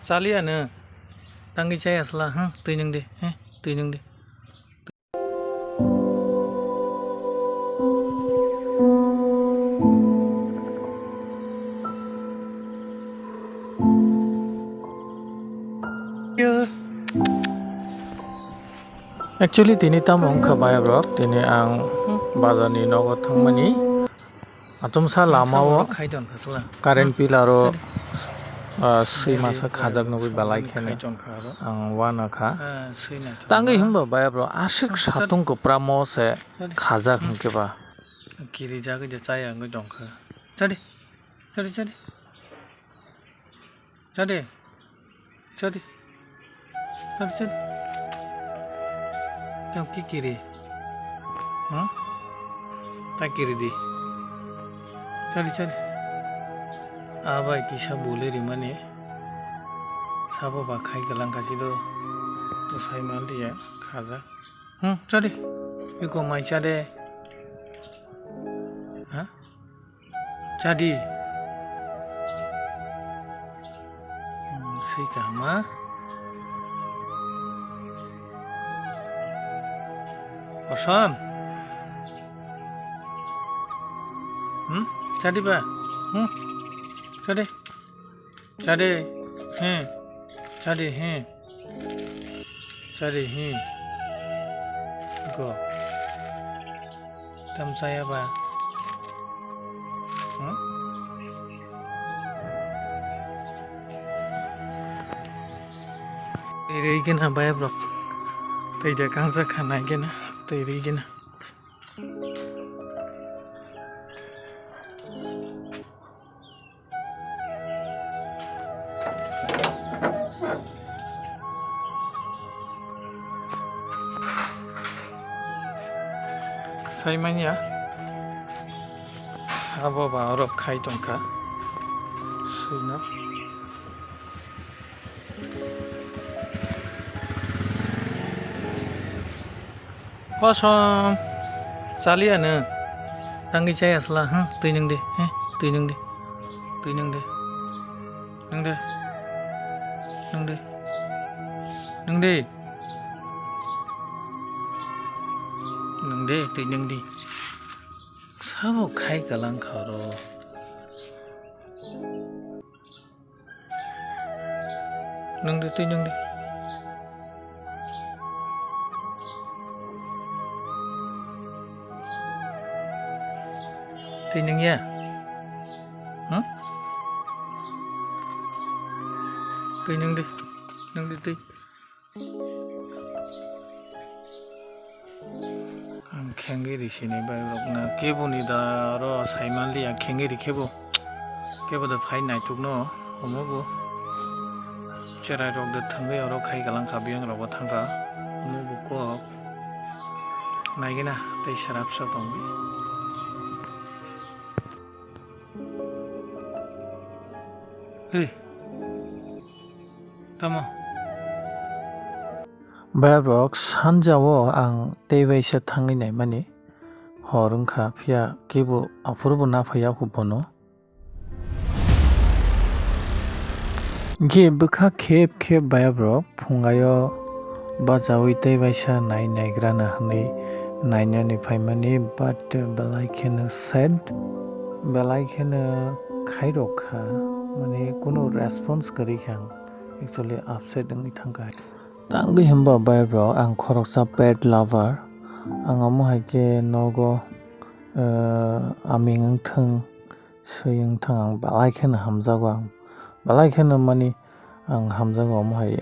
Saliano tangi saya asla tuinyung deh tuinyung deh actually tini tamong khabaya brok tini ang bazani nogo thangmani atumsa lamao current pillar o masa khajak nugui belaikhe ang wana kha tangi himba baya bro ashik satung ko pramo se khajak hingke ba kiri jagui je chaya ngui dongkha chade chade chade chade chade chade chade yang kiri tak kiri di chade chade abai kisa bole rimane sabo ba khai galang kasi do to sai mal dia khaja chade iko mai chade chadi sei kama osam chadi ba chade chade chade chade go tam saya ba tei gena ba bro tei ja kangsa khana gena tei gena saimanya sabo ba oro khai tongkha suina kosong saliano tangi saya asla tuinyung deh tuinyung deh tuinyung deh nung deh nung deh nung deh nung deh tuinyung di sabo khai galang kharo nung deh tuinyung deh tuinyung ya tuinyung deh nung deh tui khengeri sini ba rokna kebo ni da ro saimanli ya khengeri kebo da phai nai tukno homobo cherai rok de thangai oro khai galang khabiang rok thangka homobo ko naigena tei sarap sa tongbi tamo Babrok sanjao ang tewaisa thangai nai mani horungkha phia kebo apurbo na phaya hubono ge bukha khep bayabrok phungayo bajawi tewaisa naigrana hne nainani phaimani but belaikhena said belaikhena khairokha mane kono response kari khang actually upset ngi thangkai tangi himba baibro ang khoroksa pet lover ang amo haike nogo aming thang seyang thang ang belaikhena hamjago ang belaikhena mani ang hamjago amo hai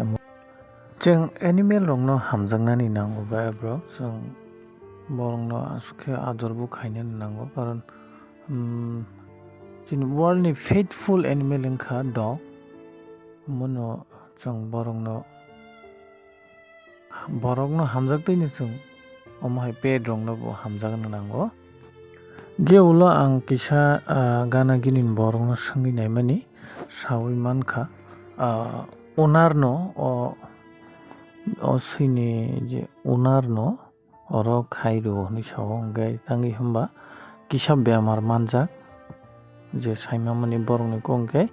jeng animal rongno hamjangnani nango baibro jeng borongno asuke adorbu khaina nango karon jin world ni faithful animal engkha dog mono jeng borongno hamjaktoi ni jeng omhai pet rongno bo hamjagna nango je ulo ang kisa gana ginin borongno swngi naimani sawi mankha owner no o sini je owner no oro khairo ni sawo ngai tangi himba kisa bemar manjak je saimamani borongni kongke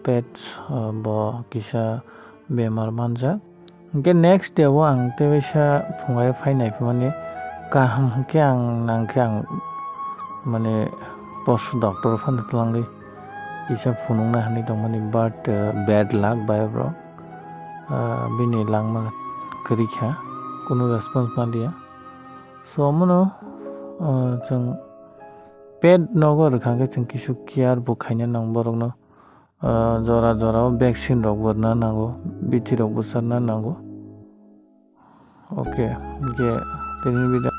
pets bo kisa bemar manjak hingke next day o ang tewaisa fungai fainai mani kaham ke ang nangke ang mane posu doctor phano tlangdi kisa funungna hani tongmani but bad luck bai bro bini langma kerikha kuno response mandia so amono jeng pet nogo rwkhangke jeng kisu care bo khaina nang borokno jora jora vaccine rok borna nango bithi rok bwsarna nango okay ge tini video